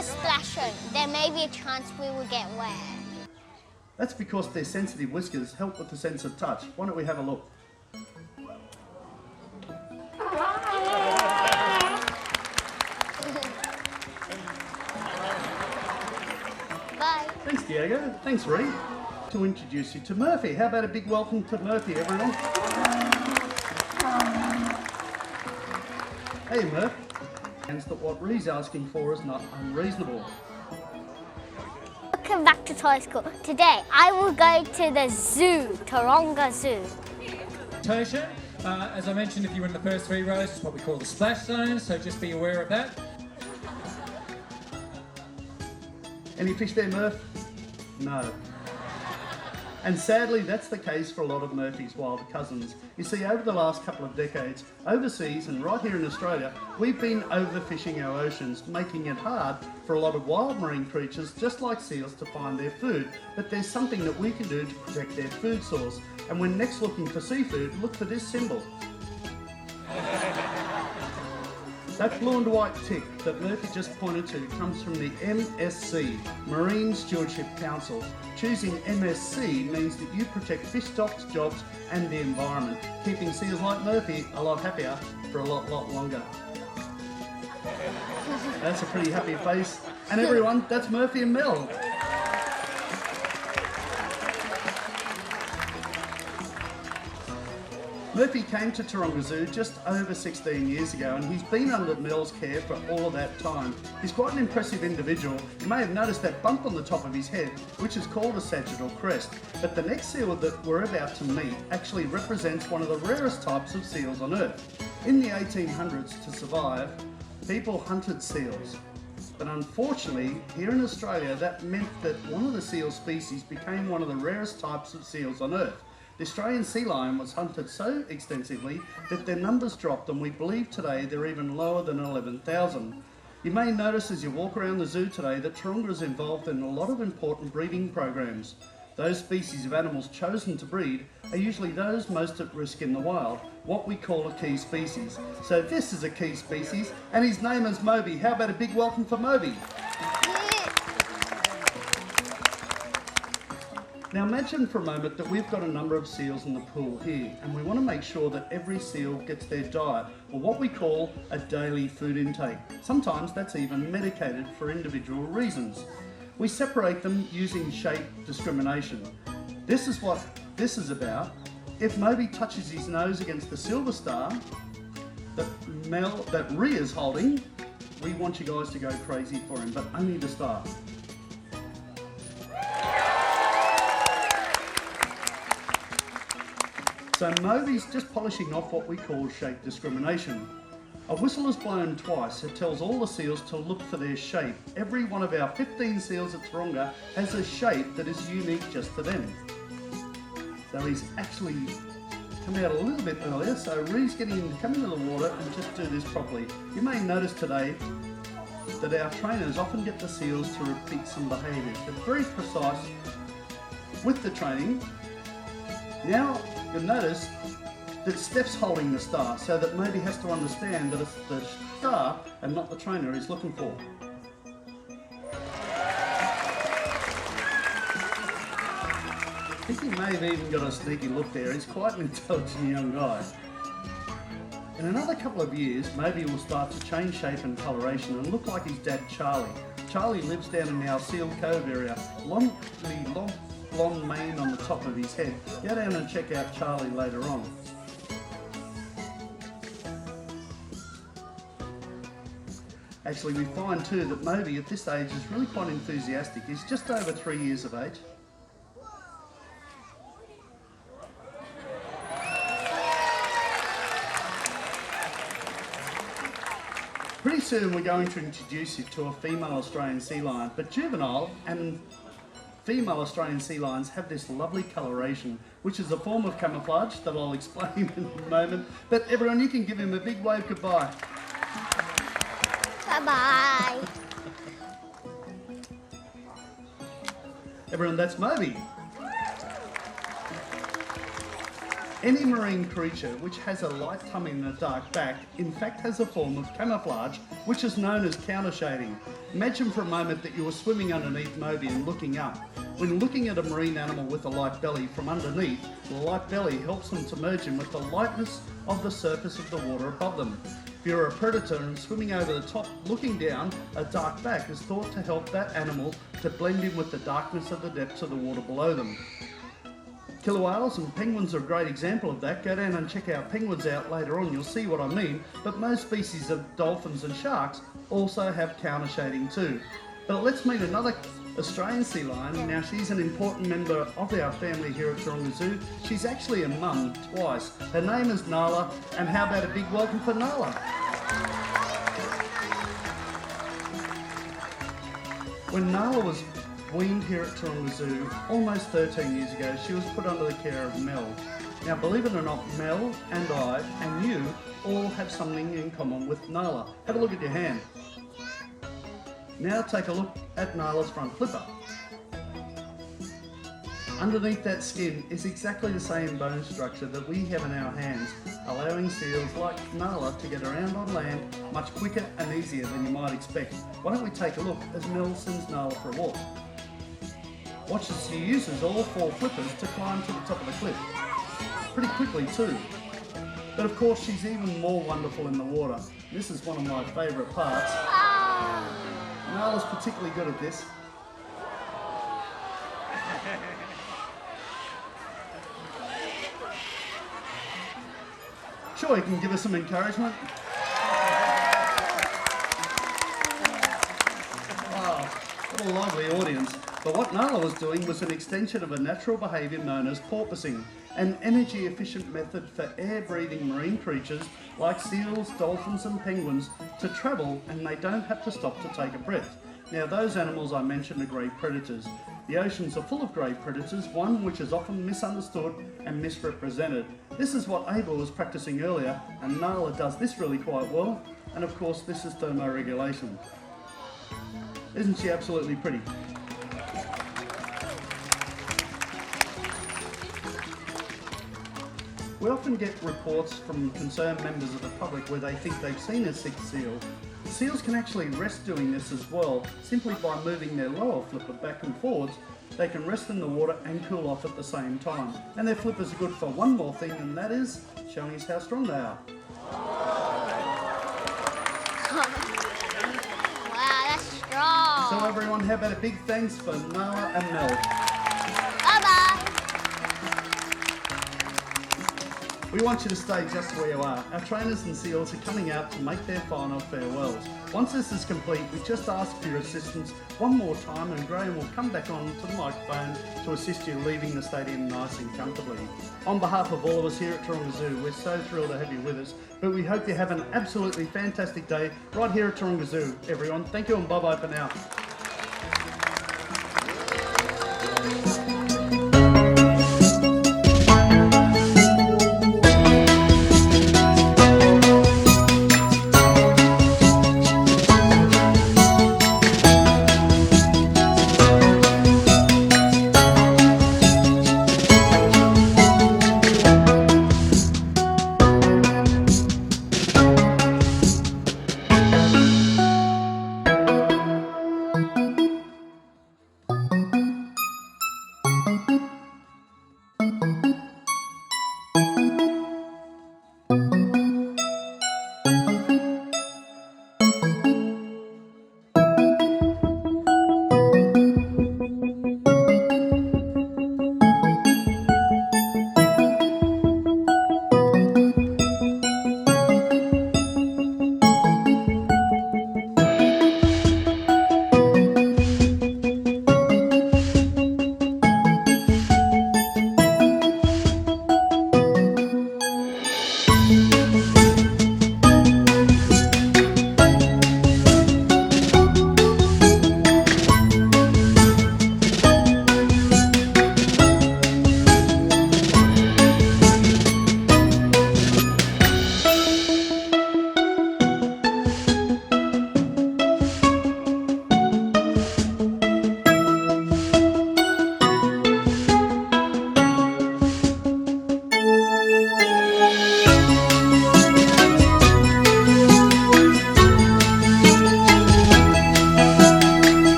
the splash zone. There may be a chance we will get wet. That's because their sensitive whiskers help with the sense of touch. Why don't we have a look? Bye. Thanks, Diego. Thanks, Ree. To introduce you to Murphy. How about a big welcome to Murphy, everyone? Hey, Murph. And that what Ree's asking for is not unreasonable. Welcome back to Toy School. Today I will go to the zoo, Taronga Zoo. Tosha, as I mentioned, if you were in the first 3 rows, it's what we call the splash zone, so just be aware of that. Any fish there, Murph? No. And sadly, that's the case for a lot of Murphy's wild cousins. You see, over the last couple of decades, overseas and right here in Australia, we've been overfishing our oceans, making it hard for a lot of wild marine creatures, just like seals, to find their food. But there's something that we can do to protect their food source. And when next looking for seafood, look for this symbol. That blue and white tick that Murphy just pointed to comes from the MSC, Marine Stewardship Council. Choosing MSC means that you protect fish stocks, jobs and the environment, keeping seals like Murphy a lot happier for a lot longer. That's a pretty happy face. And everyone, that's Murphy and Mel. Murphy came to Taronga Zoo just over 16 years ago and he's been under Mel's care for all of that time. He's quite an impressive individual. You may have noticed that bump on the top of his head, which is called a sagittal crest. But the next seal that we're about to meet actually represents one of the rarest types of seals on Earth. In the 1800s, to survive, people hunted seals. But unfortunately, here in Australia, that meant that one of the seal species became one of the rarest types of seals on Earth. The Australian sea lion was hunted so extensively that their numbers dropped, and we believe today they're even lower than 11,000. You may notice as you walk around the zoo today that Taronga is involved in a lot of important breeding programs. Those species of animals chosen to breed are usually those most at risk in the wild, what we call a key species. So this is a key species and his name is Moby. How about a big welcome for Moby? Now imagine for a moment that we've got a number of seals in the pool here and we want to make sure that every seal gets their diet, or what we call a daily food intake. Sometimes that's even medicated for individual reasons. We separate them using shape discrimination. This is what this is about. If Moby touches his nose against the silver star that Rhea is holding, we want you guys to go crazy for him, but only the star. So Moby's just polishing off what we call shape discrimination. A whistle is blown twice. It tells all the seals to look for their shape. Every one of our 15 seals at Taronga has a shape that is unique just to them. So he's actually come out a little bit earlier, so Ree's getting him to come into the water and just do this properly. You may notice today that our trainers often get the seals to repeat some behaviours. They're very precise with the training. Now you'll notice that Steph's holding the star, so that Moby has to understand that it's the star and not the trainer he's looking for. I think he may have even got a sneaky look there. He's quite an intelligent young guy. In another couple of years, Moby will start to change shape and coloration and look like his dad Charlie. Charlie lives down in our Seal Cove area. Long blonde mane on the top of his head. Go down and check out Charlie later on. Actually, we find too that Moby at this age is really quite enthusiastic. He's just over 3 years of age. Pretty soon we're going to introduce you to a female Australian sea lion, but juvenile and female Australian sea lions have this lovely coloration, which is a form of camouflage that I'll explain in a moment. But everyone, you can give him a big wave goodbye. Bye-bye. Everyone, that's Moby. Any marine creature which has a light tummy and a dark back in fact has a form of camouflage which is known as countershading. Imagine for a moment that you were swimming underneath Moby and looking up. When looking at a marine animal with a light belly from underneath, the light belly helps them to merge in with the lightness of the surface of the water above them. If you're a predator and swimming over the top looking down, a dark back is thought to help that animal to blend in with the darkness of the depths of the water below them. Killer whales and penguins are a great example of that. Go down and check our penguins out later on, you'll see what I mean. But most species of dolphins and sharks also have countershading too. But let's meet another Australian sea lion. Now she's an important member of our family here at Taronga Zoo. She's actually a mum twice. Her name is Nala, and how about a big welcome for Nala? When Nala was weaned here at Taronga Zoo almost 13 years ago, she was put under the care of Mel. Now believe it or not, Mel and I and you all have something in common with Nala. Have a look at your hand. Now take a look at Nala's front flipper. Underneath that skin is exactly the same bone structure that we have in our hands, allowing seals like Nala to get around on land much quicker and easier than you might expect. Why don't we take a look as Mel sends Nala for a walk. Watch as she uses all 4 flippers to climb to the top of the cliff. Pretty quickly too. But of course she's even more wonderful in the water. This is one of my favourite parts. Nala's particularly good at this. Sure, you can give us some encouragement. Wow, what a lovely audience. But what Nala was doing was an extension of a natural behaviour known as porpoising, an energy efficient method for air-breathing marine creatures like seals, dolphins and penguins to travel, and they don't have to stop to take a breath. Now those animals I mentioned are great predators. The oceans are full of great predators, one which is often misunderstood and misrepresented. This is what Abel was practicing earlier, and Nala does this really quite well, and of course this is thermoregulation. Isn't she absolutely pretty? We often get reports from concerned members of the public where they think they've seen a sick seal. Seals can actually rest doing this as well. Simply by moving their lower flipper back and forwards, they can rest in the water and cool off at the same time. And their flippers are good for one more thing, and that is showing us how strong they are. Wow, that's strong. So everyone, how about a big thanks for Nala and Mel. Bye-bye. We want you to stay just where you are. Our trainers and seals are coming out to make their final farewells. Once this is complete, we just ask for your assistance one more time, and Graham will come back on to the microphone to assist you leaving the stadium nice and comfortably. On behalf of all of us here at Taronga Zoo, we're so thrilled to have you with us, but we hope you have an absolutely fantastic day right here at Taronga Zoo, everyone. Thank you and bye-bye for now.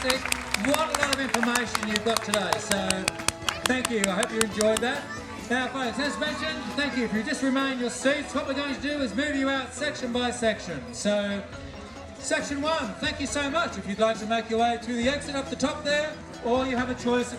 fantastic. What a lot of information you've got today. So thank you. I hope you enjoyed that. Now, folks, as mentioned, thank you. If you just remain in your seats, what we're going to do is move you out section by section. So, section 1, thank you so much. If you'd like to make your way to the exit up the top there, or you have a choice.